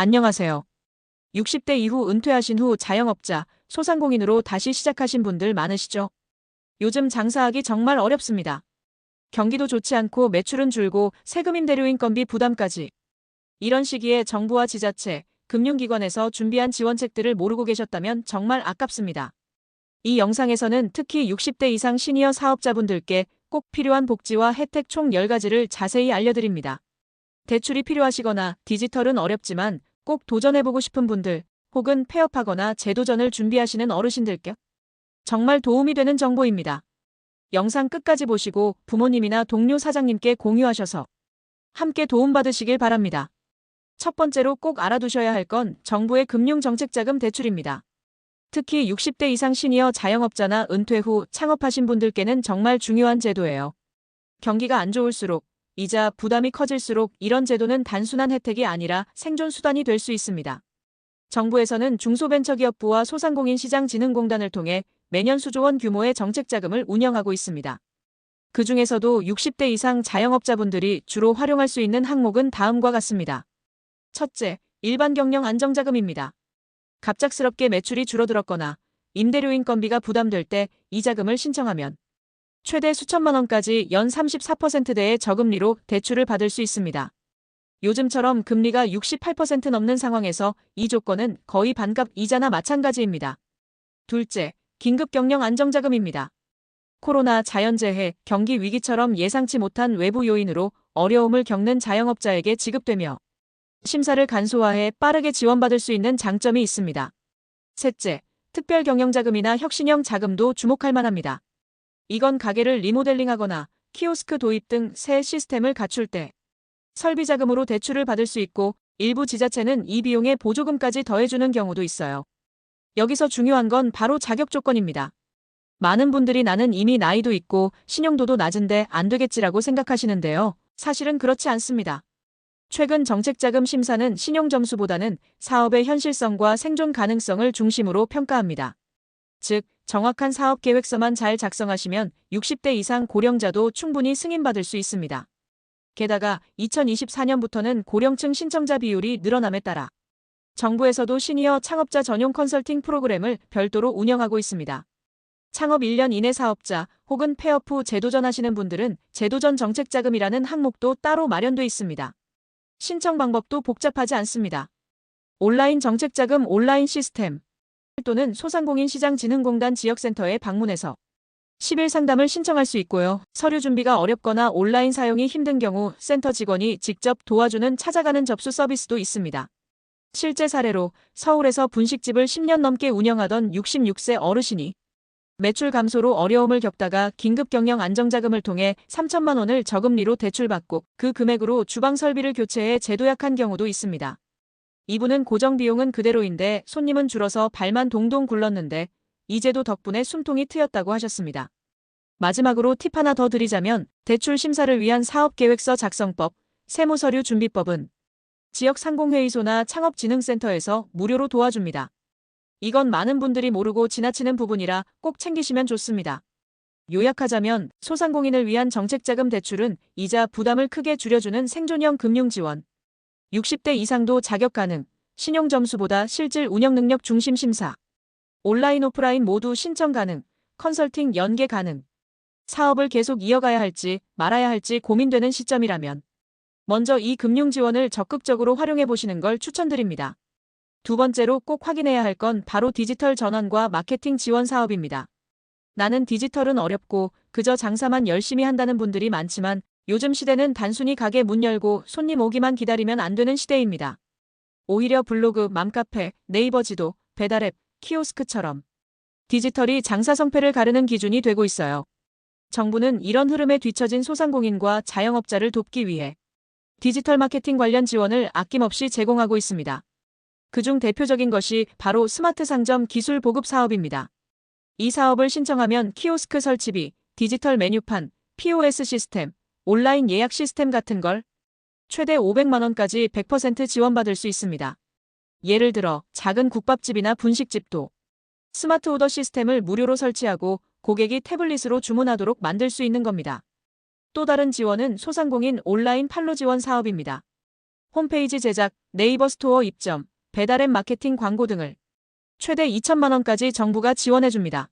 안녕하세요. 60대 이후 은퇴하신 후 자영업자, 소상공인으로 다시 시작하신 분들 많으시죠? 요즘 장사하기 정말 어렵습니다. 경기도 좋지 않고 매출은 줄고 세금 임대료 인건비 부담까지. 이런 시기에 정부와 지자체, 금융기관에서 준비한 지원책들을 모르고 계셨다면 정말 아깝습니다. 이 영상에서는 특히 60대 이상 시니어 사업자분들께 꼭 필요한 복지와 혜택 총 10가지를 자세히 알려드립니다. 대출이 필요하시거나 디지털은 어렵지만 꼭 도전해보고 싶은 분들, 혹은 폐업하거나 재도전을 준비하시는 어르신들께 정말 도움이 되는 정보입니다. 영상 끝까지 보시고 부모님이나 동료 사장님께 공유하셔서 함께 도움받으시길 바랍니다. 첫 번째로 꼭 알아두셔야 할 건 정부의 금융정책자금 대출입니다. 특히 60대 이상 시니어 자영업자나 은퇴 후 창업하신 분들께는 정말 중요한 제도예요. 경기가 안 좋을수록 이자 부담이 커질수록 이런 제도는 단순한 혜택이 아니라 생존 수단이 될 수 있습니다. 정부에서는 중소벤처기업부와 소상공인시장진흥공단을 통해 매년 수조 원 규모의 정책자금을 운영하고 있습니다. 그 중에서도 60대 이상 자영업자분들이 주로 활용할 수 있는 항목은 다음과 같습니다. 첫째, 일반경영 안정자금입니다. 갑작스럽게 매출이 줄어들었거나 임대료 인건비가 부담될 때 이 자금을 신청하면 최대 수천만 원까지 연 34%대의 저금리로 대출을 받을 수 있습니다. 요즘처럼 금리가 68% 넘는 상황에서 이 조건은 거의 반값 이자나 마찬가지입니다. 둘째, 긴급경영 안정자금입니다. 코로나, 자연재해, 경기 위기처럼 예상치 못한 외부 요인으로 어려움을 겪는 자영업자에게 지급되며 심사를 간소화해 빠르게 지원받을 수 있는 장점이 있습니다. 셋째, 특별경영자금이나 혁신형 자금도 주목할 만합니다. 이건 가게를 리모델링하거나 키오스크 도입 등 새 시스템을 갖출 때 설비자금으로 대출을 받을 수 있고 일부 지자체는 이 비용에 보조금까지 더해주는 경우도 있어요. 여기서 중요한 건 바로 자격 조건입니다. 많은 분들이 나는 이미 나이도 있고 신용도도 낮은데 안 되겠지라고 생각하시는데요. 사실은 그렇지 않습니다. 최근 정책자금 심사는 신용점수보다는 사업의 현실성과 생존 가능성을 중심으로 평가합니다. 즉, 정확한 사업계획서만 잘 작성하시면 60대 이상 고령자도 충분히 승인받을 수 있습니다. 게다가 2024년부터는 고령층 신청자 비율이 늘어남에 따라 정부에서도 시니어 창업자 전용 컨설팅 프로그램을 별도로 운영하고 있습니다. 창업 1년 이내 사업자 혹은 폐업 후 재도전하시는 분들은 재도전 정책자금이라는 항목도 따로 마련돼 있습니다. 신청 방법도 복잡하지 않습니다. 온라인 정책자금 온라인 시스템 또는 소상공인시장진흥공단 지역센터에 방문해서 10일 상담을 신청할 수 있고요. 서류 준비가 어렵거나 온라인 사용이 힘든 경우 센터 직원이 직접 도와주는 찾아가는 접수 서비스도 있습니다. 실제 사례로 서울에서 분식집을 10년 넘게 운영하던 66세 어르신이 매출 감소로 어려움을 겪다가 긴급경영 안정자금을 통해 3천만 원을 저금리로 대출받고 그 금액으로 주방 설비를 교체해 재도약한 경우도 있습니다. 이분은 고정 비용은 그대로인데 손님은 줄어서 발만 동동 굴렀는데 이 제도 덕분에 숨통이 트였다고 하셨습니다. 마지막으로 팁 하나 더 드리자면 대출 심사를 위한 사업계획서 작성법, 세무서류 준비법은 지역 상공회의소나 창업진흥센터에서 무료로 도와줍니다. 이건 많은 분들이 모르고 지나치는 부분이라 꼭 챙기시면 좋습니다. 요약하자면 소상공인을 위한 정책자금 대출은 이자 부담을 크게 줄여주는 생존형 금융지원, 60대 이상도 자격 가능, 신용점수보다 실질 운영 능력 중심 심사, 온라인 오프라인 모두 신청 가능, 컨설팅 연계 가능, 사업을 계속 이어가야 할지 말아야 할지 고민되는 시점이라면 먼저 이 금융지원을 적극적으로 활용해 보시는 걸 추천드립니다. 두 번째로 꼭 확인해야 할 건 바로 디지털 전환과 마케팅 지원 사업입니다. 나는 디지털은 어렵고 그저 장사만 열심히 한다는 분들이 많지만 요즘 시대는 단순히 가게 문 열고 손님 오기만 기다리면 안 되는 시대입니다. 오히려 블로그, 맘카페, 네이버 지도, 배달앱, 키오스크처럼 디지털이 장사 성패를 가르는 기준이 되고 있어요. 정부는 이런 흐름에 뒤처진 소상공인과 자영업자를 돕기 위해 디지털 마케팅 관련 지원을 아낌없이 제공하고 있습니다. 그중 대표적인 것이 바로 스마트 상점 기술 보급 사업입니다. 이 사업을 신청하면 키오스크 설치비, 디지털 메뉴판, POS 시스템, 온라인 예약 시스템 같은 걸 최대 500만 원까지 100% 지원받을 수 있습니다. 예를 들어 작은 국밥집이나 분식집도 스마트 오더 시스템을 무료로 설치하고 고객이 태블릿으로 주문하도록 만들 수 있는 겁니다. 또 다른 지원은 소상공인 온라인 판로 지원 사업입니다. 홈페이지 제작, 네이버 스토어 입점, 배달앱 마케팅 광고 등을 최대 2천만 원까지 정부가 지원해줍니다.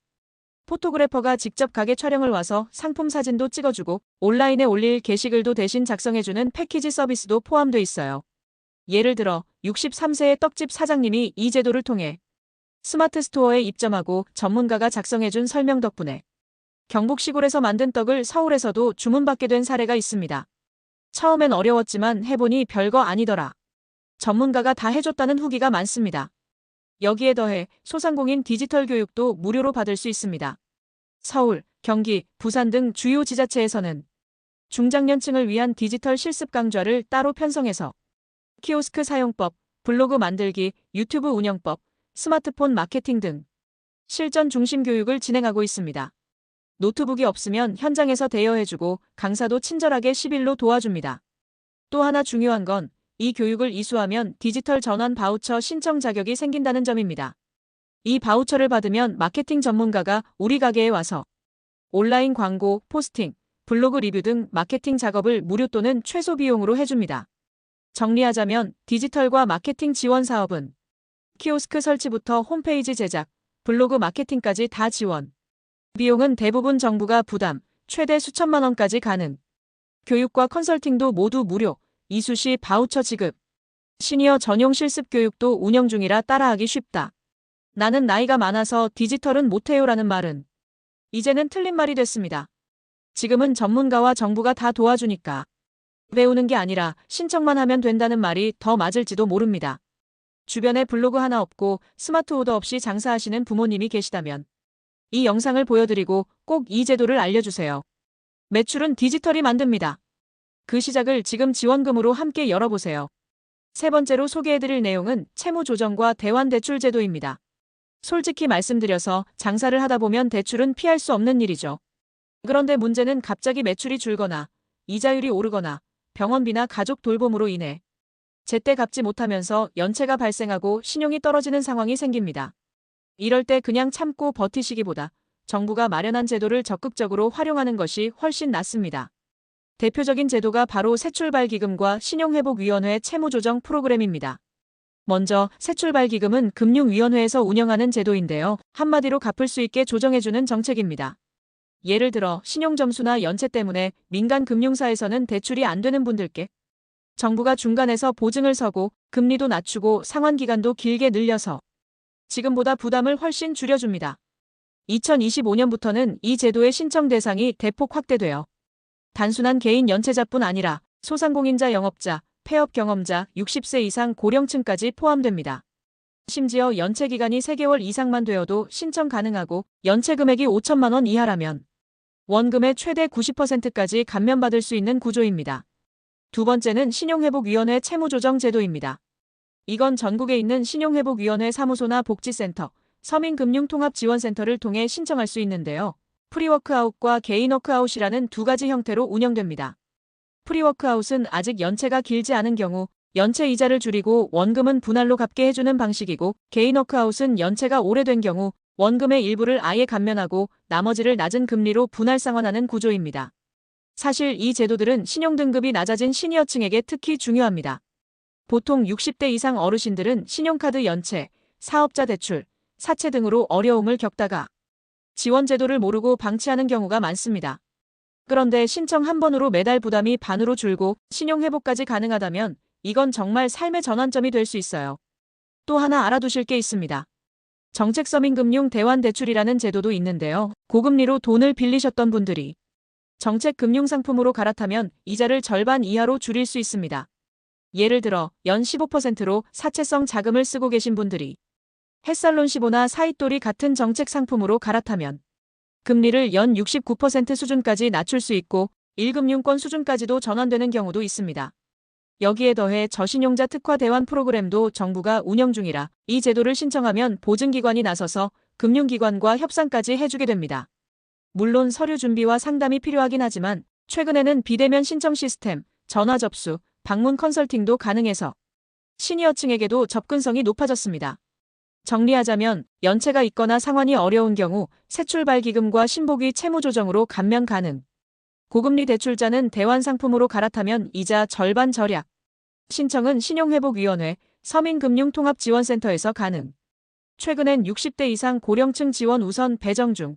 포토그래퍼가 직접 가게 촬영을 와서 상품 사진도 찍어주고 온라인에 올릴 게시글도 대신 작성해주는 패키지 서비스도 포함돼 있어요. 예를 들어 63세의 떡집 사장님이 이 제도를 통해 스마트 스토어에 입점하고 전문가가 작성해준 설명 덕분에 경북 시골에서 만든 떡을 서울에서도 주문받게 된 사례가 있습니다. 처음엔 어려웠지만 해보니 별거 아니더라. 전문가가 다 해줬다는 후기가 많습니다. 여기에 더해 소상공인 디지털 교육도 무료로 받을 수 있습니다. 서울, 경기, 부산 등 주요 지자체에서는 중장년층을 위한 디지털 실습 강좌를 따로 편성해서 키오스크 사용법, 블로그 만들기, 유튜브 운영법, 스마트폰 마케팅 등 실전 중심 교육을 진행하고 있습니다. 노트북이 없으면 현장에서 대여해주고 강사도 친절하게 10일로 도와줍니다. 또 하나 중요한 건 이 교육을 이수하면 디지털 전환 바우처 신청 자격이 생긴다는 점입니다. 이 바우처를 받으면 마케팅 전문가가 우리 가게에 와서 온라인 광고, 포스팅, 블로그 리뷰 등 마케팅 작업을 무료 또는 최소 비용으로 해줍니다. 정리하자면 디지털과 마케팅 지원 사업은 키오스크 설치부터 홈페이지 제작, 블로그 마케팅까지 다 지원. 비용은 대부분 정부가 부담, 최대 수천만 원까지 가능. 교육과 컨설팅도 모두 무료, 이수 시 바우처 지급. 시니어 전용 실습 교육도 운영 중이라 따라하기 쉽다. 나는 나이가 많아서 디지털은 못해요라는 말은 이제는 틀린 말이 됐습니다. 지금은 전문가와 정부가 다 도와주니까 배우는 게 아니라 신청만 하면 된다는 말이 더 맞을지도 모릅니다. 주변에 블로그 하나 없고 스마트 오더 없이 장사하시는 부모님이 계시다면 이 영상을 보여드리고 꼭 이 제도를 알려주세요. 매출은 디지털이 만듭니다. 그 시작을 지금 지원금으로 함께 열어보세요. 세 번째로 소개해드릴 내용은 채무조정과 대환대출 제도입니다. 솔직히 말씀드려서 장사를 하다 보면 대출은 피할 수 없는 일이죠. 그런데 문제는 갑자기 매출이 줄거나 이자율이 오르거나 병원비나 가족 돌봄으로 인해 제때 갚지 못하면서 연체가 발생하고 신용이 떨어지는 상황이 생깁니다. 이럴 때 그냥 참고 버티시기보다 정부가 마련한 제도를 적극적으로 활용하는 것이 훨씬 낫습니다. 대표적인 제도가 바로 새출발기금과 신용회복위원회 채무조정 프로그램입니다. 먼저 새출발기금은 금융위원회에서 운영하는 제도인데요. 한마디로 갚을 수 있게 조정해주는 정책입니다. 예를 들어 신용점수나 연체 때문에 민간 금융사에서는 대출이 안 되는 분들께 정부가 중간에서 보증을 서고 금리도 낮추고 상환기간도 길게 늘려서 지금보다 부담을 훨씬 줄여줍니다. 2025년부터는 이 제도의 신청 대상이 대폭 확대되어 단순한 개인 연체자뿐 아니라 소상공인자 영업자, 폐업 경험자, 60세 이상 고령층까지 포함됩니다. 심지어 연체 기간이 3개월 이상만 되어도 신청 가능하고 연체 금액이 5천만 원 이하라면 원금의 최대 90%까지 감면받을 수 있는 구조입니다. 두 번째는 신용회복위원회 채무조정 제도입니다. 이건 전국에 있는 신용회복위원회 사무소나 복지센터, 서민금융통합지원센터를 통해 신청할 수 있는데요. 프리워크아웃과 개인 워크아웃이라는 두 가지 형태로 운영됩니다. 프리워크아웃은 아직 연체가 길지 않은 경우 연체 이자를 줄이고 원금은 분할로 갚게 해주는 방식이고, 개인 워크아웃은 연체가 오래된 경우 원금의 일부를 아예 감면하고 나머지를 낮은 금리로 분할 상환하는 구조입니다. 사실 이 제도들은 신용등급이 낮아진 시니어층에게 특히 중요합니다. 보통 60대 이상 어르신들은 신용카드 연체, 사업자 대출, 사채 등으로 어려움을 겪다가 지원 제도를 모르고 방치하는 경우가 많습니다. 그런데 신청 한 번으로 매달 부담이 반으로 줄고 신용 회복까지 가능하다면 이건 정말 삶의 전환점이 될 수 있어요. 또 하나 알아두실 게 있습니다. 정책서민금융 대환대출이라는 제도도 있는데요. 고금리로 돈을 빌리셨던 분들이 정책금융상품으로 갈아타면 이자를 절반 이하로 줄일 수 있습니다. 예를 들어 연 15%로 사채성 자금을 쓰고 계신 분들이 햇살론 15나 사이돌이 같은 정책 상품으로 갈아타면 금리를 연 69% 수준까지 낮출 수 있고 1금융권 수준까지도 전환되는 경우도 있습니다. 여기에 더해 저신용자 특화 대환 프로그램도 정부가 운영 중이라 이 제도를 신청하면 보증기관이 나서서 금융기관과 협상까지 해주게 됩니다. 물론 서류 준비와 상담이 필요하긴 하지만 최근에는 비대면 신청 시스템, 전화 접수, 방문 컨설팅도 가능해서 시니어층에게도 접근성이 높아졌습니다. 정리하자면 연체가 있거나 상환이 어려운 경우 새출발기금과 신복위 채무조정으로 감면 가능. 고금리 대출자는 대환 상품으로 갈아타면 이자 절반 절약. 신청은 신용회복위원회, 서민금융통합지원센터에서 가능. 최근엔 60대 이상 고령층 지원 우선 배정 중.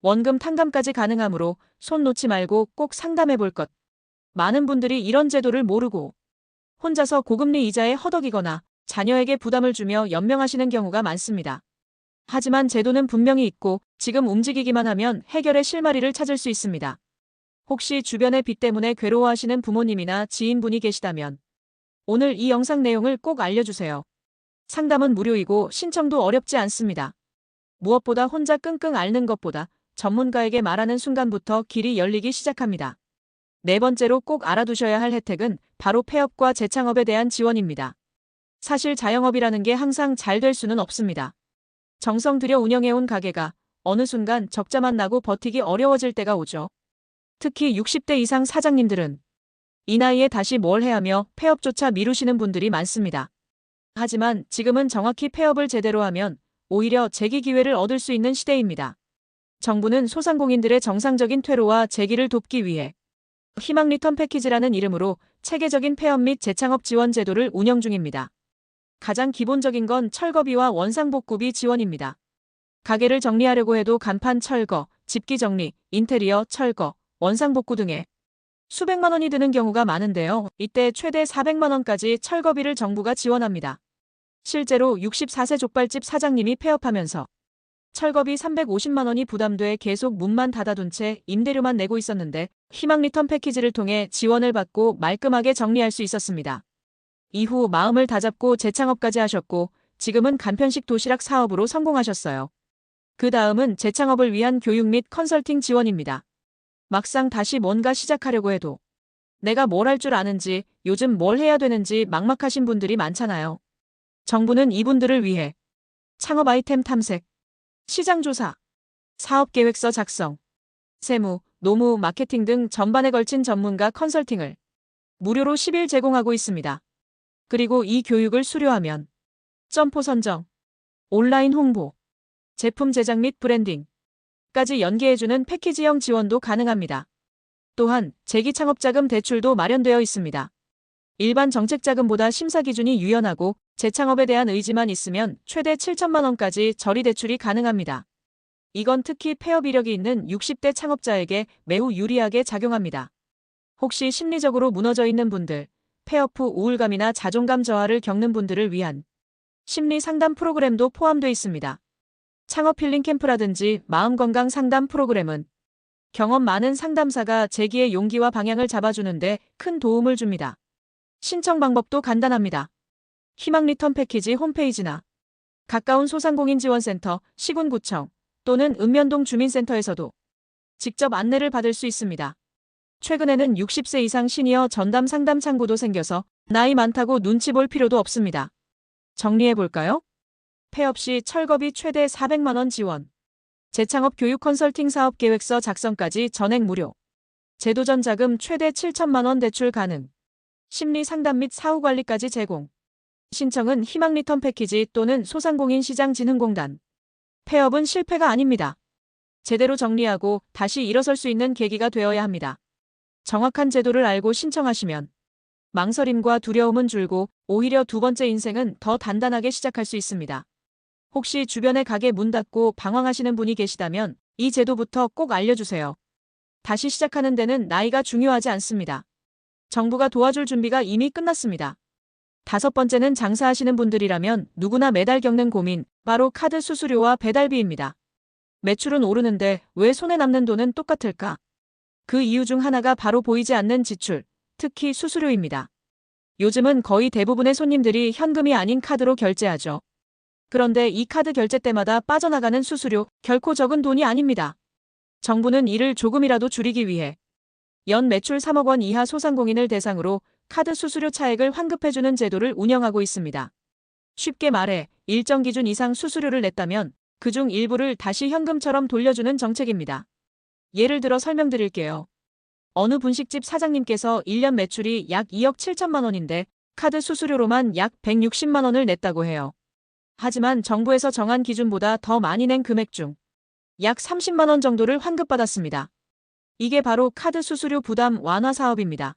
원금 탕감까지 가능하므로 손 놓지 말고 꼭 상담해 볼 것. 많은 분들이 이런 제도를 모르고 혼자서 고금리 이자에 허덕이거나 자녀에게 부담을 주며 연명하시는 경우가 많습니다. 하지만 제도는 분명히 있고 지금 움직이기만 하면 해결의 실마리를 찾을 수 있습니다. 혹시 주변의 빚 때문에 괴로워하시는 부모님이나 지인분이 계시다면 오늘 이 영상 내용을 꼭 알려주세요. 상담은 무료이고 신청도 어렵지 않습니다. 무엇보다 혼자 끙끙 앓는 것보다 전문가에게 말하는 순간부터 길이 열리기 시작합니다. 네 번째로 꼭 알아두셔야 할 혜택은 바로 폐업과 재창업에 대한 지원입니다. 사실 자영업이라는 게 항상 잘 될 수는 없습니다. 정성 들여 운영해온 가게가 어느 순간 적자만 나고 버티기 어려워질 때가 오죠. 특히 60대 이상 사장님들은 이 나이에 다시 뭘 해야며 폐업조차 미루시는 분들이 많습니다. 하지만 지금은 정확히 폐업을 제대로 하면 오히려 재기 기회를 얻을 수 있는 시대입니다. 정부는 소상공인들의 정상적인 퇴로와 재기를 돕기 위해 희망 리턴 패키지라는 이름으로 체계적인 폐업 및 재창업 지원 제도를 운영 중입니다. 가장 기본적인 건 철거비와 원상복구비 지원입니다. 가게를 정리하려고 해도 간판 철거, 집기 정리, 인테리어 철거, 원상복구 등에 수백만 원이 드는 경우가 많은데요. 이때 최대 400만 원까지 철거비를 정부가 지원합니다. 실제로 64세 족발집 사장님이 폐업하면서 철거비 350만 원이 부담돼 계속 문만 닫아둔 채 임대료만 내고 있었는데 희망 리턴 패키지를 통해 지원을 받고 말끔하게 정리할 수 있었습니다. 이후 마음을 다잡고 재창업까지 하셨고 지금은 간편식 도시락 사업으로 성공하셨어요. 그 다음은 재창업을 위한 교육 및 컨설팅 지원입니다. 막상 다시 뭔가 시작하려고 해도 내가 뭘 할 줄 아는지 요즘 뭘 해야 되는지 막막하신 분들이 많잖아요. 정부는 이분들을 위해 창업 아이템 탐색, 시장 조사, 사업 계획서 작성, 세무, 노무, 마케팅 등 전반에 걸친 전문가 컨설팅을 무료로 10일 제공하고 있습니다. 그리고 이 교육을 수료하면 점포 선정, 온라인 홍보, 제품 제작 및 브랜딩까지 연계해주는 패키지형 지원도 가능합니다. 또한 재기창업자금 대출도 마련되어 있습니다. 일반 정책자금보다 심사 기준이 유연하고 재창업에 대한 의지만 있으면 최대 7천만 원까지 저리 대출이 가능합니다. 이건 특히 폐업 이력이 있는 60대 창업자에게 매우 유리하게 작용합니다. 혹시 심리적으로 무너져 있는 분들, 폐업 후 우울감이나 자존감 저하를 겪는 분들을 위한 심리 상담 프로그램도 포함되어 있습니다. 창업 힐링 캠프라든지 마음건강 상담 프로그램은 경험 많은 상담사가 재기의 용기와 방향을 잡아주는데 큰 도움을 줍니다. 신청 방법도 간단합니다. 희망 리턴 패키지 홈페이지나 가까운 소상공인 지원센터, 시군구청 또는 읍면동 주민센터에서도 직접 안내를 받을 수 있습니다. 최근에는 60세 이상 시니어 전담 상담 창구도 생겨서 나이 많다고 눈치 볼 필요도 없습니다. 정리해볼까요? 폐업 시 철거비 최대 400만 원 지원, 재창업 교육 컨설팅 사업 계획서 작성까지 전액 무료, 제도전 자금 최대 7천만 원 대출 가능, 심리 상담 및 사후 관리까지 제공. 신청은 희망 리턴 패키지 또는 소상공인 시장 진흥공단. 폐업은 실패가 아닙니다. 제대로 정리하고 다시 일어설 수 있는 계기가 되어야 합니다. 정확한 제도를 알고 신청하시면 망설임과 두려움은 줄고 오히려 두 번째 인생은 더 단단하게 시작할 수 있습니다. 혹시 주변에 가게 문 닫고 방황하시는 분이 계시다면 이 제도부터 꼭 알려주세요. 다시 시작하는 데는 나이가 중요하지 않습니다. 정부가 도와줄 준비가 이미 끝났습니다. 다섯 번째는 장사하시는 분들이라면 누구나 매달 겪는 고민, 바로 카드 수수료와 배달비입니다. 매출은 오르는데 왜 손에 남는 돈은 똑같을까? 그 이유 중 하나가 바로 보이지 않는 지출, 특히 수수료입니다. 요즘은 거의 대부분의 손님들이 현금이 아닌 카드로 결제하죠. 그런데 이 카드 결제 때마다 빠져나가는 수수료, 결코 적은 돈이 아닙니다. 정부는 이를 조금이라도 줄이기 위해 연 매출 3억 원 이하 소상공인을 대상으로 카드 수수료 차액을 환급해주는 제도를 운영하고 있습니다. 쉽게 말해 일정 기준 이상 수수료를 냈다면 그중 일부를 다시 현금처럼 돌려주는 정책입니다. 예를 들어 설명드릴게요. 어느 분식집 사장님께서 1년 매출이 약 2억 7천만 원인데 카드 수수료로만 약 160만 원을 냈다고 해요. 하지만 정부에서 정한 기준보다 더 많이 낸 금액 중 약 30만 원 정도를 환급받았습니다. 이게 바로 카드 수수료 부담 완화 사업입니다.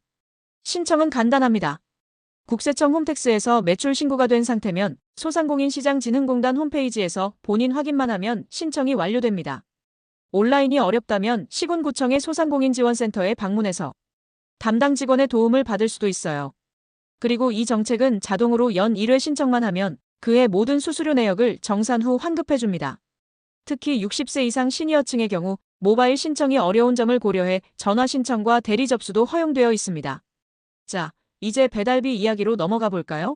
신청은 간단합니다. 국세청 홈택스에서 매출 신고가 된 상태면 소상공인시장진흥공단 홈페이지에서 본인 확인만 하면 신청이 완료됩니다. 온라인이 어렵다면 시군구청의 소상공인지원센터에 방문해서 담당 직원의 도움을 받을 수도 있어요. 그리고 이 정책은 자동으로 연 1회 신청만 하면 그해 모든 수수료 내역을 정산 후 환급해줍니다. 특히 60세 이상 시니어층의 경우 모바일 신청이 어려운 점을 고려해 전화 신청과 대리 접수도 허용되어 있습니다. 자, 이제 배달비 이야기로 넘어가 볼까요?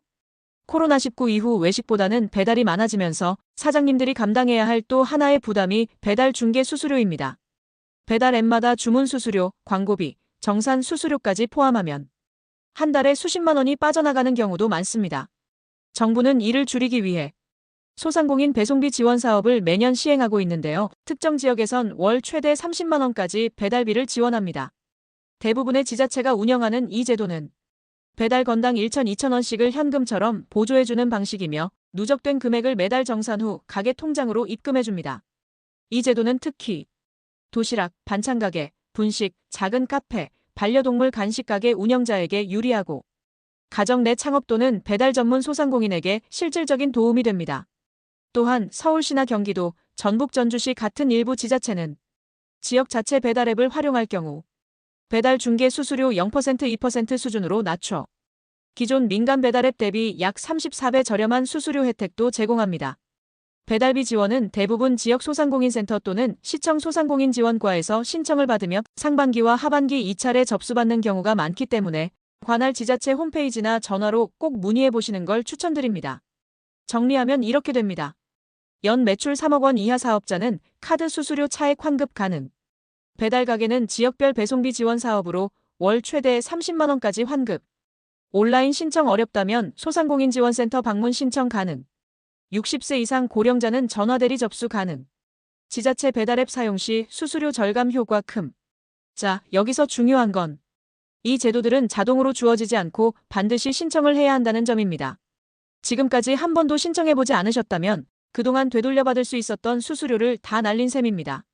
코로나19 이후 외식보다는 배달이 많아지면서 사장님들이 감당해야 할 또 하나의 부담이 배달 중개 수수료입니다. 배달 앱마다 주문 수수료, 광고비, 정산 수수료까지 포함하면 한 달에 수십만 원이 빠져나가는 경우도 많습니다. 정부는 이를 줄이기 위해 소상공인 배송비 지원 사업을 매년 시행하고 있는데요. 특정 지역에선 월 최대 30만 원까지 배달비를 지원합니다. 대부분의 지자체가 운영하는 이 제도는 배달 건당 1천 2천 원씩을 현금처럼 보조해주는 방식이며 누적된 금액을 매달 정산 후 가게 통장으로 입금해줍니다. 이 제도는 특히 도시락, 반찬가게, 분식, 작은 카페, 반려동물 간식가게 운영자에게 유리하고 가정 내 창업 또는 배달 전문 소상공인에게 실질적인 도움이 됩니다. 또한 서울시나 경기도, 전북 전주시 같은 일부 지자체는 지역 자체 배달 앱을 활용할 경우 배달 중개 수수료 0% 2% 수준으로 낮춰 기존 민간 배달 앱 대비 약 34배 저렴한 수수료 혜택도 제공합니다. 배달비 지원은 대부분 지역 소상공인센터 또는 시청 소상공인지원과에서 신청을 받으며 상반기와 하반기 2차례 접수받는 경우가 많기 때문에 관할 지자체 홈페이지나 전화로 꼭 문의해 보시는 걸 추천드립니다. 정리하면 이렇게 됩니다. 연 매출 3억 원 이하 사업자는 카드 수수료 차액 환급 가능. 배달 가게는 지역별 배송비 지원 사업으로 월 최대 30만 원까지 환급. 온라인 신청 어렵다면 소상공인지원센터 방문 신청 가능. 60세 이상 고령자는 전화 대리 접수 가능. 지자체 배달 앱 사용 시 수수료 절감 효과 큼. 자, 여기서 중요한 건 이 제도들은 자동으로 주어지지 않고 반드시 신청을 해야 한다는 점입니다. 지금까지 한 번도 신청해보지 않으셨다면 그동안 되돌려받을 수 있었던 수수료를 다 날린 셈입니다.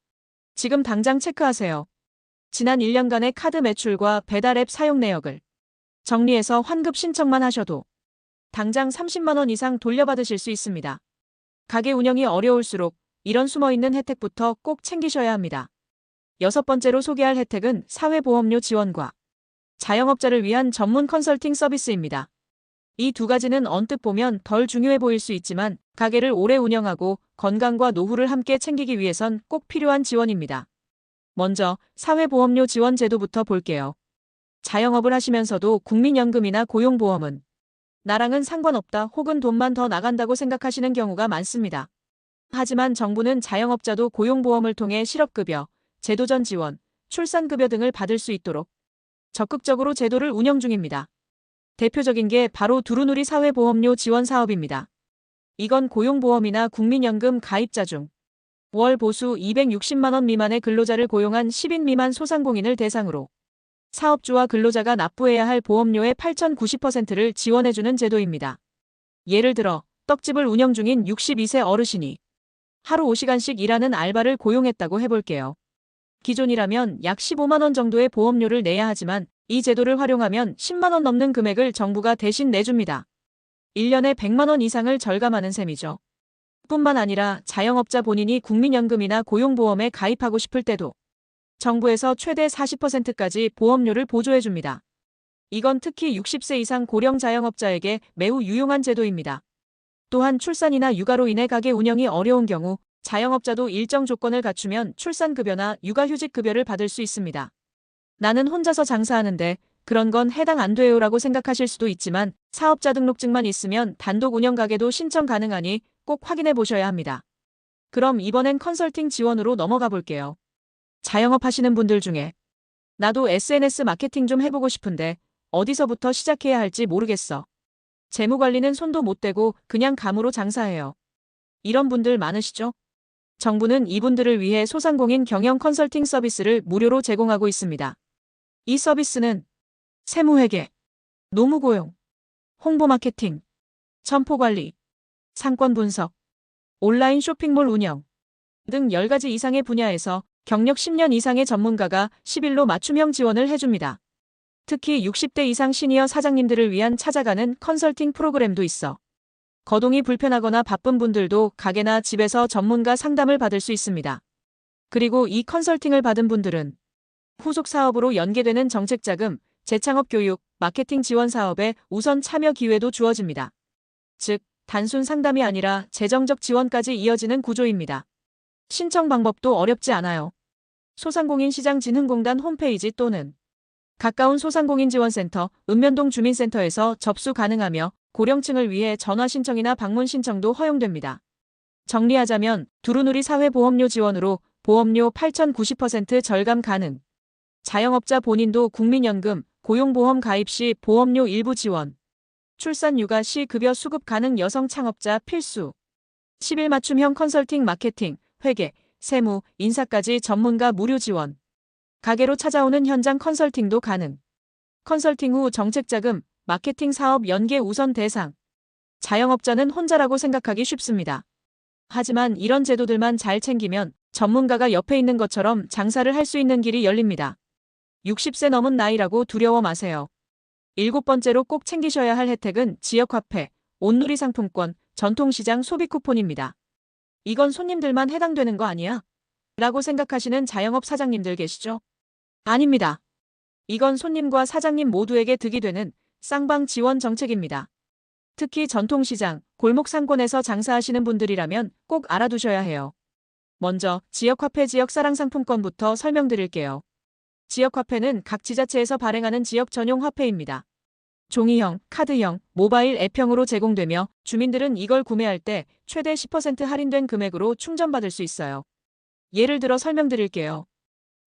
지금 당장 체크하세요. 지난 1년간의 카드 매출과 배달 앱 사용 내역을 정리해서 환급 신청만 하셔도 당장 30만 원 이상 돌려받으실 수 있습니다. 가게 운영이 어려울수록 이런 숨어있는 혜택부터 꼭 챙기셔야 합니다. 6번째로 소개할 혜택은 사회보험료 지원과 자영업자를 위한 전문 컨설팅 서비스입니다. 이 두 가지는 언뜻 보면 덜 중요해 보일 수 있지만 가게를 오래 운영하고 건강과 노후를 함께 챙기기 위해선 꼭 필요한 지원입니다. 먼저 사회보험료 지원 제도부터 볼게요. 자영업을 하시면서도 국민연금이나 고용보험은 나랑은 상관없다 혹은 돈만 더 나간다고 생각하시는 경우가 많습니다. 하지만 정부는 자영업자도 고용보험을 통해 실업급여, 제도전 지원, 출산급여 등을 받을 수 있도록 적극적으로 제도를 운영 중입니다. 대표적인 게 바로 두루누리 사회보험료 지원 사업입니다. 이건 고용보험이나 국민연금 가입자 중 월 보수 260만 원 미만의 근로자를 고용한 10인 미만 소상공인을 대상으로 사업주와 근로자가 납부해야 할 보험료의 8,090%를 지원해주는 제도입니다. 예를 들어 떡집을 운영 중인 62세 어르신이 하루 5시간씩 일하는 알바를 고용했다고 해볼게요. 기존이라면 약 15만 원 정도의 보험료를 내야 하지만 이 제도를 활용하면 10만 원 넘는 금액을 정부가 대신 내줍니다. 1년에 100만 원 이상을 절감하는 셈이죠. 뿐만 아니라 자영업자 본인이 국민연금이나 고용보험에 가입하고 싶을 때도 정부에서 최대 40%까지 보험료를 보조해줍니다. 이건 특히 60세 이상 고령 자영업자에게 매우 유용한 제도입니다. 또한 출산이나 육아로 인해 가게 운영이 어려운 경우 자영업자도 일정 조건을 갖추면 출산급여나 육아휴직급여를 받을 수 있습니다. 나는 혼자서 장사하는데 그런 건 해당 안 돼요라고 생각하실 수도 있지만 사업자 등록증만 있으면 단독 운영 가게도 신청 가능하니 꼭 확인해 보셔야 합니다. 그럼 이번엔 컨설팅 지원으로 넘어가 볼게요. 자영업 하시는 분들 중에 나도 SNS 마케팅 좀 해보고 싶은데 어디서부터 시작해야 할지 모르겠어. 재무관리는 손도 못 대고 그냥 감으로 장사해요. 이런 분들 많으시죠? 정부는 이분들을 위해 소상공인 경영 컨설팅 서비스를 무료로 제공하고 있습니다. 이 서비스는 세무회계, 노무고용, 홍보 마케팅, 점포관리, 상권 분석, 온라인 쇼핑몰 운영 등 10가지 이상의 분야에서 경력 10년 이상의 전문가가 10일로 맞춤형 지원을 해줍니다. 특히 60대 이상 시니어 사장님들을 위한 찾아가는 컨설팅 프로그램도 있어 거동이 불편하거나 바쁜 분들도 가게나 집에서 전문가 상담을 받을 수 있습니다. 그리고 이 컨설팅을 받은 분들은 후속 사업으로 연계되는 정책자금, 재창업 교육, 마케팅 지원 사업에 우선 참여 기회도 주어집니다. 즉, 단순 상담이 아니라 재정적 지원까지 이어지는 구조입니다. 신청 방법도 어렵지 않아요. 소상공인시장진흥공단 홈페이지 또는 가까운 소상공인지원센터, 읍면동 주민센터에서 접수 가능하며 고령층을 위해 전화 신청이나 방문 신청도 허용됩니다. 정리하자면 두루누리 사회보험료 지원으로 보험료 8,090% 절감 가능. 자영업자 본인도 국민연금, 고용보험 가입 시 보험료 일부 지원. 출산 육아 시 급여 수급 가능 여성 창업자 필수. 10일 맞춤형 컨설팅 마케팅, 회계, 세무, 인사까지 전문가 무료 지원. 가게로 찾아오는 현장 컨설팅도 가능. 컨설팅 후 정책자금, 마케팅 사업 연계 우선 대상. 자영업자는 혼자라고 생각하기 쉽습니다. 하지만 이런 제도들만 잘 챙기면 전문가가 옆에 있는 것처럼 장사를 할 수 있는 길이 열립니다. 60세 넘은 나이라고 두려워 마세요. 7번째로 꼭 챙기셔야 할 혜택은 지역화폐, 온누리 상품권, 전통시장 소비 쿠폰입니다. 이건 손님들만 해당되는 거 아니야? 라고 생각하시는 자영업 사장님들 계시죠? 아닙니다. 이건 손님과 사장님 모두에게 득이 되는 쌍방 지원 정책입니다. 특히 전통시장, 골목 상권에서 장사하시는 분들이라면 꼭 알아두셔야 해요. 먼저 지역화폐 지역사랑 상품권부터 설명드릴게요. 지역화폐는 각 지자체에서 발행하는 지역 전용 화폐입니다. 종이형, 카드형, 모바일 앱형으로 제공되며 주민들은 이걸 구매할 때 최대 10% 할인된 금액으로 충전받을 수 있어요. 예를 들어 설명드릴게요.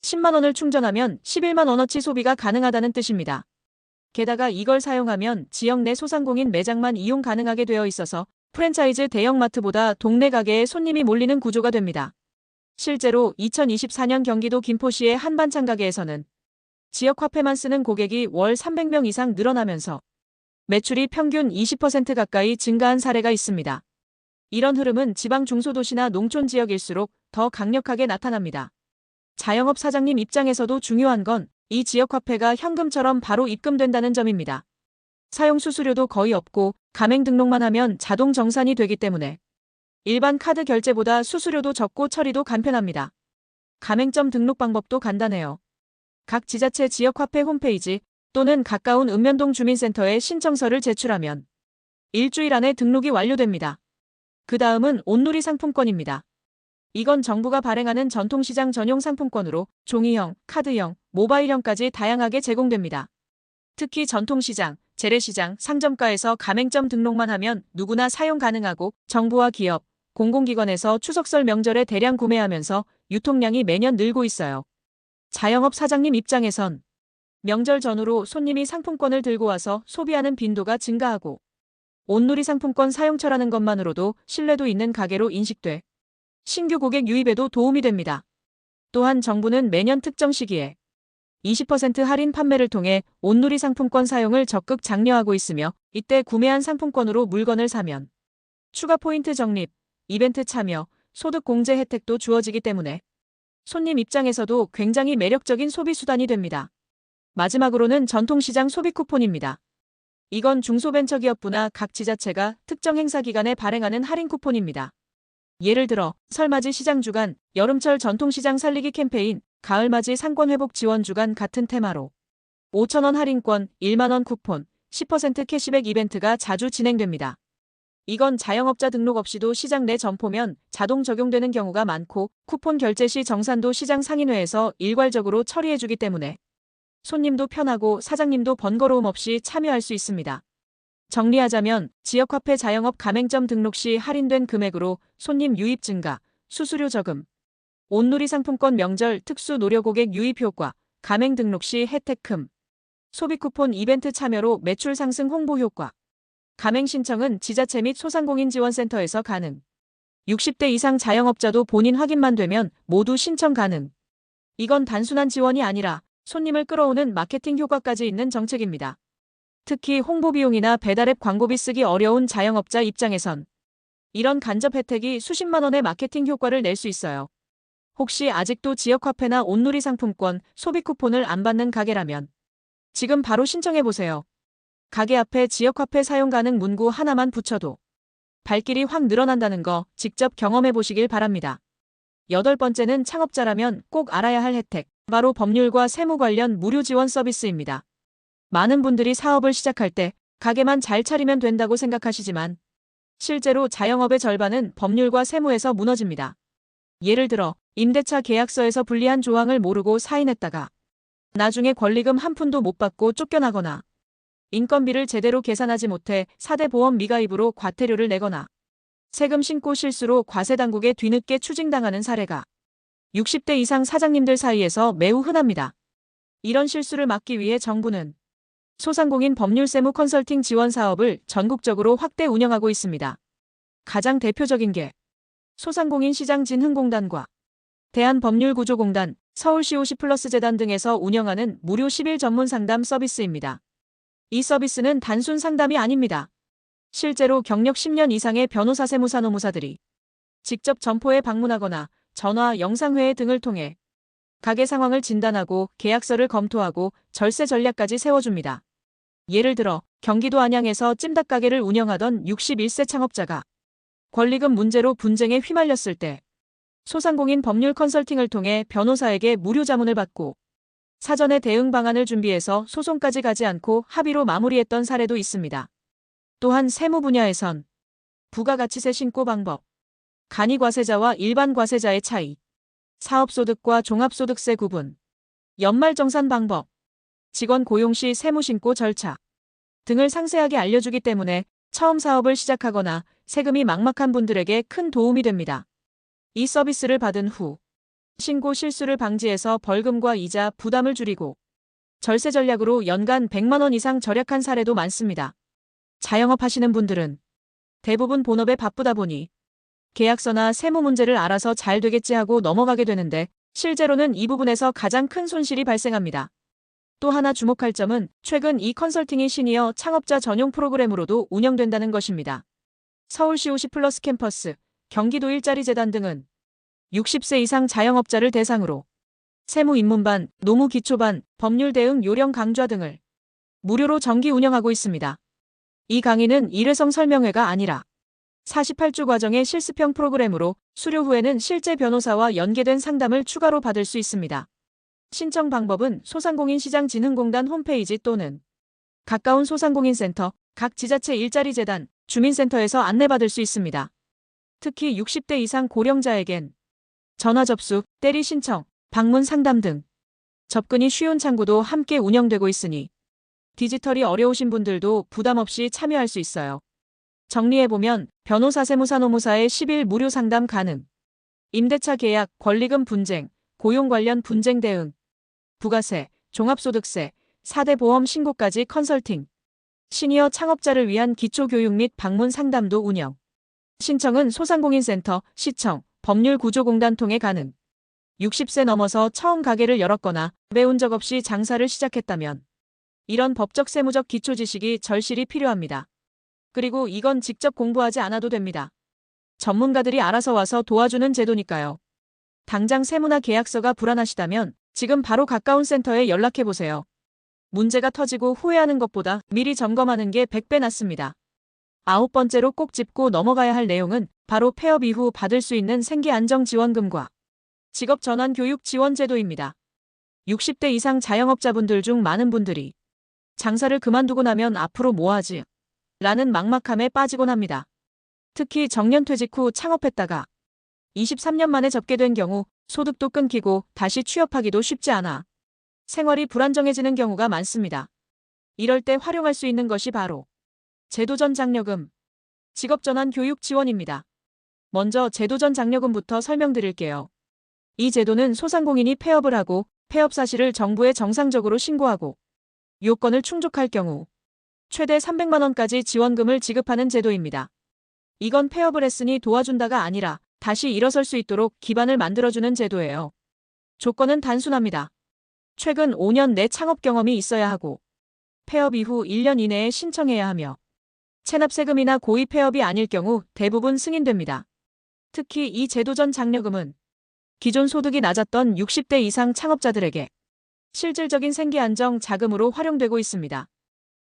10만 원을 충전하면 11만 원어치 소비가 가능하다는 뜻입니다. 게다가 이걸 사용하면 지역 내 소상공인 매장만 이용 가능하게 되어 있어서 프랜차이즈 대형마트보다 동네 가게에 손님이 몰리는 구조가 됩니다. 실제로 2024년 경기도 김포시의 한반찬 가게에서는 지역 화폐만 쓰는 고객이 월 300명 이상 늘어나면서 매출이 평균 20% 가까이 증가한 사례가 있습니다. 이런 흐름은 지방 중소도시나 농촌 지역일수록 더 강력하게 나타납니다. 자영업 사장님 입장에서도 중요한 건 이 지역화폐가 현금처럼 바로 입금된다는 점입니다. 사용 수수료도 거의 없고 가맹 등록만 하면 자동 정산이 되기 때문에 일반 카드 결제보다 수수료도 적고 처리도 간편합니다. 가맹점 등록 방법도 간단해요. 각 지자체 지역화폐 홈페이지 또는 가까운 읍면동 주민센터에 신청서를 제출하면 일주일 안에 등록이 완료됩니다. 그 다음은 온누리 상품권입니다. 이건 정부가 발행하는 전통시장 전용 상품권으로 종이형, 카드형, 모바일형까지 다양하게 제공됩니다. 특히 전통시장, 재래시장, 상점가에서 가맹점 등록만 하면 누구나 사용 가능하고 정부와 기업, 공공기관에서 추석설 명절에 대량 구매하면서 유통량이 매년 늘고 있어요. 자영업 사장님 입장에선 명절 전후로 손님이 상품권을 들고 와서 소비하는 빈도가 증가하고 온누리 상품권 사용처라는 것만으로도 신뢰도 있는 가게로 인식돼 신규 고객 유입에도 도움이 됩니다. 또한 정부는 매년 특정 시기에 20% 할인 판매를 통해 온누리 상품권 사용을 적극 장려하고 있으며 이때 구매한 상품권으로 물건을 사면 추가 포인트 적립, 이벤트 참여, 소득 공제 혜택도 주어지기 때문에 손님 입장에서도 굉장히 매력적인 소비 수단이 됩니다. 마지막으로는 전통시장 소비 쿠폰입니다. 이건 중소벤처기업부나 각 지자체가 특정 행사 기간에 발행하는 할인 쿠폰입니다. 예를 들어 설맞이 시장 주간, 여름철 전통시장 살리기 캠페인, 가을맞이 상권회복 지원 주간 같은 테마로 5,000원 할인권, 1만 원 쿠폰, 10% 캐시백 이벤트가 자주 진행됩니다. 이건 자영업자 등록 없이도 시장 내 점포면 자동 적용되는 경우가 많고 쿠폰 결제 시 정산도 시장 상인회에서 일괄적으로 처리해주기 때문에 손님도 편하고 사장님도 번거로움 없이 참여할 수 있습니다. 정리하자면 지역화폐 자영업 가맹점 등록 시 할인된 금액으로 손님 유입 증가, 수수료 저금, 온누리 상품권 명절 특수 노려 고객 유입 효과, 가맹 등록 시 혜택금, 소비 쿠폰 이벤트 참여로 매출 상승 홍보 효과, 가맹 신청은 지자체 및 소상공인지원센터에서 가능. 60대 이상 자영업자도 본인 확인만 되면 모두 신청 가능. 이건 단순한 지원이 아니라 손님을 끌어오는 마케팅 효과까지 있는 정책입니다. 특히 홍보 비용이나 배달앱 광고비 쓰기 어려운 자영업자 입장에선 이런 간접 혜택이 수십만 원의 마케팅 효과를 낼 수 있어요. 혹시 아직도 지역화폐나 온누리 상품권, 소비 쿠폰을 안 받는 가게라면 지금 바로 신청해보세요. 가게 앞에 지역화폐 사용 가능 문구 하나만 붙여도 발길이 확 늘어난다는 거 직접 경험해보시길 바랍니다. 8번째는 창업자라면 꼭 알아야 할 혜택, 바로 법률과 세무 관련 무료 지원 서비스입니다. 많은 분들이 사업을 시작할 때 가게만 잘 차리면 된다고 생각하시지만 실제로 자영업의 절반은 법률과 세무에서 무너집니다. 예를 들어 임대차 계약서에서 불리한 조항을 모르고 사인했다가 나중에 권리금 한 푼도 못 받고 쫓겨나거나 인건비를 제대로 계산하지 못해 4대 보험 미가입으로 과태료를 내거나 세금 신고 실수로 과세당국에 뒤늦게 추징당하는 사례가 60대 이상 사장님들 사이에서 매우 흔합니다. 이런 실수를 막기 위해 정부는 소상공인 법률세무 컨설팅 지원 사업을 전국적으로 확대 운영하고 있습니다. 가장 대표적인 게 소상공인 시장진흥공단과 대한법률구조공단, 서울시 오시플러스재단 등에서 운영하는 무료 10일 전문 상담 서비스입니다. 이 서비스는 단순 상담이 아닙니다. 실제로 경력 10년 이상의 변호사 세무사 노무사들이 직접 점포에 방문하거나 전화, 영상회의 등을 통해 가게 상황을 진단하고 계약서를 검토하고 절세 전략까지 세워줍니다. 예를 들어 경기도 안양에서 찜닭 가게를 운영하던 61세 창업자가 권리금 문제로 분쟁에 휘말렸을 때 소상공인 법률 컨설팅을 통해 변호사에게 무료 자문을 받고 사전에 대응 방안을 준비해서 소송까지 가지 않고 합의로 마무리했던 사례도 있습니다. 또한 세무 분야에선 부가가치세 신고 방법, 간이과세자와 일반 과세자의 차이, 사업소득과 종합소득세 구분, 연말정산 방법, 직원 고용 시 세무신고 절차 등을 상세하게 알려주기 때문에 처음 사업을 시작하거나 세금이 막막한 분들에게 큰 도움이 됩니다. 이 서비스를 받은 후 신고 실수를 방지해서 벌금과 이자 부담을 줄이고 절세 전략으로 연간 100만 원 이상 절약한 사례도 많습니다. 자영업 하시는 분들은 대부분 본업에 바쁘다 보니 계약서나 세무 문제를 알아서 잘 되겠지 하고 넘어가게 되는데 실제로는 이 부분에서 가장 큰 손실이 발생합니다. 또 하나 주목할 점은 최근 이 컨설팅이 시니어 창업자 전용 프로그램으로도 운영된다는 것입니다. 서울시 오시플러스 캠퍼스, 경기도 일자리재단 등은 60세 이상 자영업자를 대상으로 세무 입문반, 노무 기초반, 법률 대응 요령 강좌 등을 무료로 정기 운영하고 있습니다. 이 강의는 일회성 설명회가 아니라 48주 과정의 실습형 프로그램으로 수료 후에는 실제 변호사와 연계된 상담을 추가로 받을 수 있습니다. 신청 방법은 소상공인시장진흥공단 홈페이지 또는 가까운 소상공인센터, 각 지자체 일자리재단, 주민센터에서 안내받을 수 있습니다. 특히 60대 이상 고령자에겐 전화 접수, 대리 신청, 방문 상담 등 접근이 쉬운 창구도 함께 운영되고 있으니 디지털이 어려우신 분들도 부담 없이 참여할 수 있어요. 정리해보면 변호사 세무사 노무사의 10일 무료 상담 가능, 임대차 계약, 권리금 분쟁, 고용 관련 분쟁 대응, 부가세, 종합소득세, 4대 보험 신고까지 컨설팅, 시니어 창업자를 위한 기초교육 및 방문 상담도 운영. 신청은 소상공인센터, 시청, 법률구조공단 통해 가능. 60세 넘어서 처음 가게를 열었거나 배운 적 없이 장사를 시작했다면 이런 법적 세무적 기초 지식이 절실히 필요합니다. 그리고 이건 직접 공부하지 않아도 됩니다. 전문가들이 알아서 와서 도와주는 제도니까요. 당장 세무나 계약서가 불안하시다면 지금 바로 가까운 센터에 연락해보세요. 문제가 터지고 후회하는 것보다 미리 점검하는 게 100배 낫습니다. 9번째로 꼭 짚고 넘어가야 할 내용은 바로 폐업 이후 받을 수 있는 생계안정지원금과 직업전환교육지원제도입니다. 60대 이상 자영업자분들 중 많은 분들이 장사를 그만두고 나면 앞으로 뭐 하지? 라는 막막함에 빠지곤 합니다. 특히 정년퇴직 후 창업했다가 23년 만에 접게 된 경우 소득도 끊기고 다시 취업하기도 쉽지 않아 생활이 불안정해지는 경우가 많습니다. 이럴 때 활용할 수 있는 것이 바로 제도전 장려금, 직업전환 교육 지원입니다. 먼저 제도전 장려금부터 설명드릴게요. 이 제도는 소상공인이 폐업을 하고 폐업 사실을 정부에 정상적으로 신고하고 요건을 충족할 경우 최대 300만 원까지 지원금을 지급하는 제도입니다. 이건 폐업을 했으니 도와준다가 아니라 다시 일어설 수 있도록 기반을 만들어주는 제도예요. 조건은 단순합니다. 최근 5년 내 창업 경험이 있어야 하고 폐업 이후 1년 이내에 신청해야 하며 체납세금이나 고의 폐업이 아닐 경우 대부분 승인됩니다. 특히 이 제도전 장려금은 기존 소득이 낮았던 60대 이상 창업자들에게 실질적인 생계 안정 자금으로 활용되고 있습니다.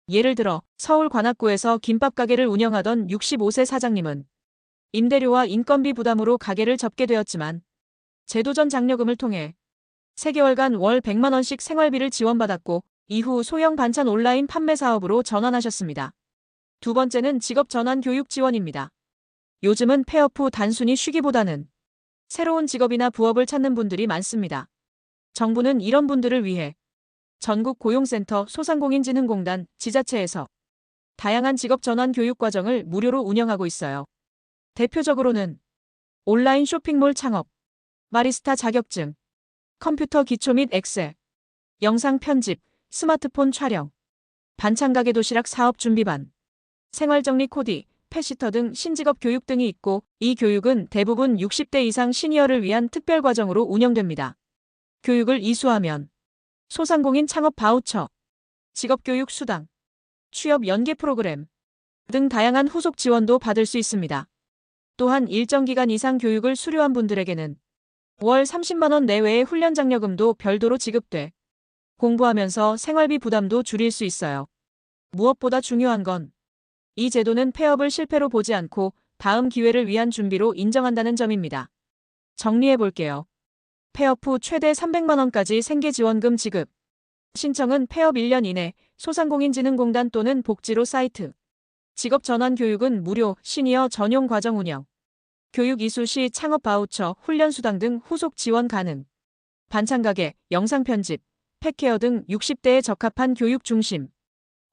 예를 들어 서울 관악구에서 김밥 가게를 운영하던 65세 사장님은 임대료와 인건비 부담으로 가게를 접게 되었지만 제도전 장려금을 통해 3개월간 월 100만 원씩 생활비를 지원받았고 이후 소형 반찬 온라인 판매 사업으로 전환하셨습니다. 두 번째는 직업 전환 교육 지원입니다. 요즘은 폐업 후 단순히 쉬기보다는 새로운 직업이나 부업을 찾는 분들이 많습니다. 정부는 이런 분들을 위해 전국 고용센터, 소상공인진흥공단, 지자체에서 다양한 직업 전환 교육 과정을 무료로 운영하고 있어요. 대표적으로는 온라인 쇼핑몰 창업, 바리스타 자격증, 컴퓨터 기초 및 엑셀, 영상 편집, 스마트폰 촬영, 반찬가게 도시락 사업 준비반, 생활정리 코디, 펫시터 등 신직업 교육 등이 있고 이 교육은 대부분 60대 이상 시니어를 위한 특별과정으로 운영됩니다. 교육을 이수하면 소상공인 창업 바우처, 직업교육 수당, 취업 연계 프로그램 등 다양한 후속 지원도 받을 수 있습니다. 또한 일정 기간 이상 교육을 수료한 분들에게는 월 30만 원 내외의 훈련 장려금도 별도로 지급돼 공부하면서 생활비 부담도 줄일 수 있어요. 무엇보다 중요한 건 이 제도는 폐업을 실패로 보지 않고 다음 기회를 위한 준비로 인정한다는 점입니다. 정리해 볼게요. 폐업 후 최대 300만 원까지 생계지원금 지급. 신청은 폐업 1년 이내 소상공인진흥공단 또는 복지로 사이트. 직업 전환 교육은 무료, 시니어 전용 과정 운영. 교육 이수 시 창업 바우처, 훈련 수당 등 후속 지원 가능. 반찬가게, 영상 편집, 펫케어 등 60대에 적합한 교육 중심.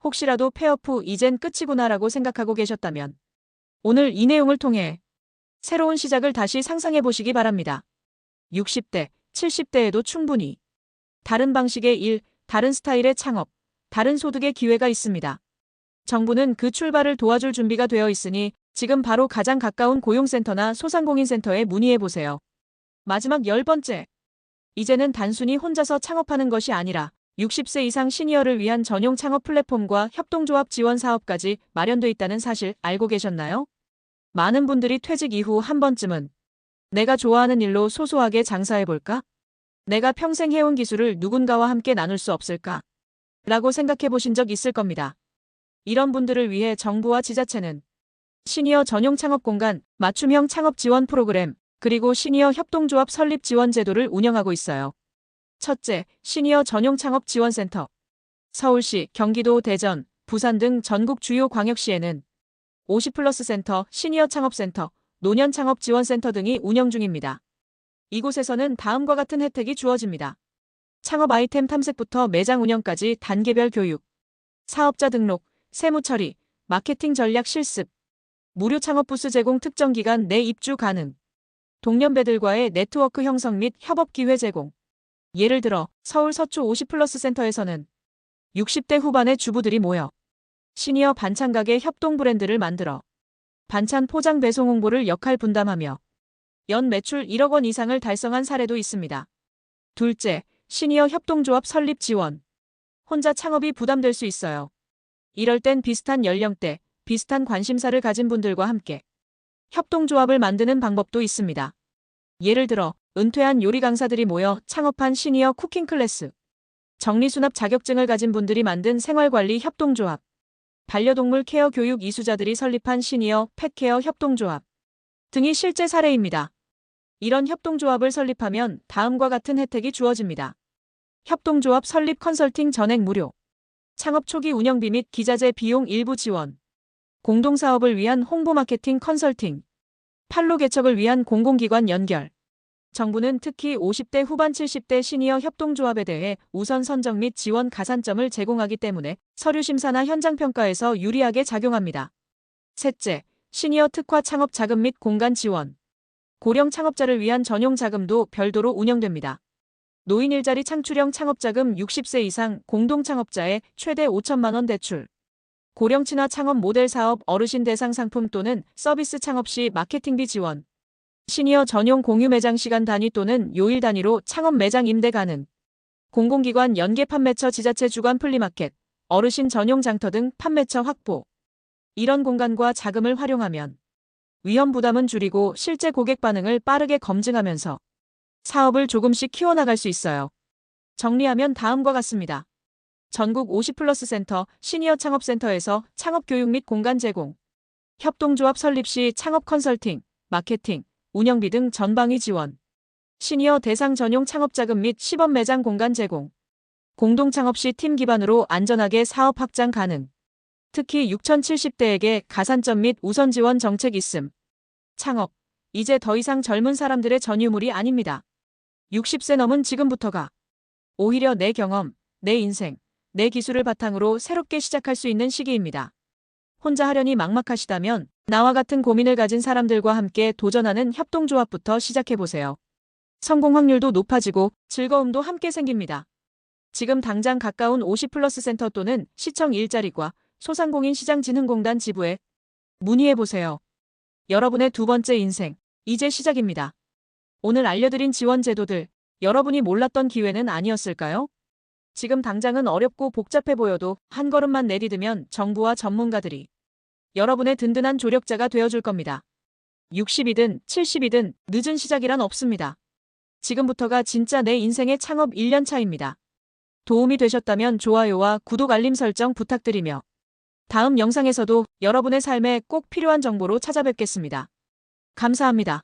혹시라도 폐업 후 이젠 끝이구나라고 생각하고 계셨다면 오늘 이 내용을 통해 새로운 시작을 다시 상상해 보시기 바랍니다. 60대, 70대에도 충분히 다른 방식의 일, 다른 스타일의 창업, 다른 소득의 기회가 있습니다. 정부는 그 출발을 도와줄 준비가 되어 있으니 지금 바로 가장 가까운 고용센터나 소상공인센터에 문의해 보세요. 마지막 10번째. 이제는 단순히 혼자서 창업하는 것이 아니라 60세 이상 시니어를 위한 전용 창업 플랫폼과 협동조합 지원 사업까지 마련돼 있다는 사실 알고 계셨나요? 많은 분들이 퇴직 이후 한 번쯤은 내가 좋아하는 일로 소소하게 장사해볼까? 내가 평생 해온 기술을 누군가와 함께 나눌 수 없을까? 라고 생각해 보신 적 있을 겁니다. 이런 분들을 위해 정부와 지자체는 시니어 전용 창업 공간, 맞춤형 창업 지원 프로그램, 그리고 시니어 협동조합 설립 지원 제도를 운영하고 있어요. 첫째, 시니어 전용 창업 지원센터. 서울시, 경기도, 대전, 부산 등 전국 주요 광역시에는 50플러스 센터, 시니어 창업센터, 노년 창업 지원센터 등이 운영 중입니다. 이곳에서는 다음과 같은 혜택이 주어집니다. 창업 아이템 탐색부터 매장 운영까지 단계별 교육, 사업자 등록, 세무 처리, 마케팅 전략 실습, 무료 창업 부스 제공 특정 기간 내 입주 가능, 동년배들과의 네트워크 형성 및 협업 기회 제공. 예를 들어 서울 서초 50플러스 센터에서는 60대 후반의 주부들이 모여 시니어 반찬가게 협동 브랜드를 만들어 반찬 포장 배송 홍보를 역할 분담하며 연 매출 1억 원 이상을 달성한 사례도 있습니다. 둘째, 시니어 협동조합 설립 지원. 혼자 창업이 부담될 수 있어요. 이럴 땐 비슷한 연령대, 비슷한 관심사를 가진 분들과 함께 협동조합을 만드는 방법도 있습니다. 예를 들어 은퇴한 요리 강사들이 모여 창업한 시니어 쿠킹 클래스, 정리수납 자격증을 가진 분들이 만든 생활관리 협동조합, 반려동물 케어 교육 이수자들이 설립한 시니어 펫케어 협동조합 등이 실제 사례입니다. 이런 협동조합을 설립하면 다음과 같은 혜택이 주어집니다. 협동조합 설립 컨설팅 전액 무료, 창업 초기 운영비 및 기자재 비용 일부 지원, 공동사업을 위한 홍보 마케팅 컨설팅, 판로 개척을 위한 공공기관 연결. 정부는 특히 50대 후반 70대 시니어 협동조합에 대해 우선 선정 및 지원 가산점을 제공하기 때문에 서류 심사나 현장 평가에서 유리하게 작용합니다. 셋째, 시니어 특화 창업 자금 및 공간 지원. 고령 창업자를 위한 전용 자금도 별도로 운영됩니다. 노인 일자리 창출형 창업자금 60세 이상 공동창업자에 최대 5천만 원 대출. 고령 친화 창업 모델 사업 어르신 대상 상품 또는 서비스 창업 시 마케팅비 지원. 시니어 전용 공유 매장 시간 단위 또는 요일 단위로 창업 매장 임대 가능. 공공기관 연계 판매처 지자체 주관 플리마켓, 어르신 전용 장터 등 판매처 확보. 이런 공간과 자금을 활용하면 위험 부담은 줄이고 실제 고객 반응을 빠르게 검증하면서 사업을 조금씩 키워나갈 수 있어요. 정리하면 다음과 같습니다. 전국 50플러스 센터, 시니어 창업센터에서 창업교육 및 공간 제공, 협동조합 설립 시 창업 컨설팅, 마케팅, 운영비 등 전방위 지원, 시니어 대상 전용 창업자금 및 시범 매장 공간 제공, 공동창업 시 팀 기반으로 안전하게 사업 확장 가능, 특히 6070대에게 가산점 및 우선 지원 정책 있음. 창업, 이제 더 이상 젊은 사람들의 전유물이 아닙니다. 60세 넘은 지금부터가 오히려 내 경험, 내 인생, 내 기술을 바탕으로 새롭게 시작할 수 있는 시기입니다. 혼자 하려니 막막하시다면 나와 같은 고민을 가진 사람들과 함께 도전하는 협동조합부터 시작해보세요. 성공 확률도 높아지고 즐거움도 함께 생깁니다. 지금 당장 가까운 50플러스 센터 또는 시청 일자리과 소상공인 시장진흥공단 지부에 문의해보세요. 여러분의 두 번째 인생, 이제 시작입니다. 오늘 알려드린 지원 제도들, 여러분이 몰랐던 기회는 아니었을까요? 지금 당장은 어렵고 복잡해 보여도 한 걸음만 내디디면 정부와 전문가들이 여러분의 든든한 조력자가 되어줄 겁니다. 60이든 70이든 늦은 시작이란 없습니다. 지금부터가 진짜 내 인생의 창업 1년 차입니다. 도움이 되셨다면 좋아요와 구독 알림 설정 부탁드리며 다음 영상에서도 여러분의 삶에 꼭 필요한 정보로 찾아뵙겠습니다. 감사합니다.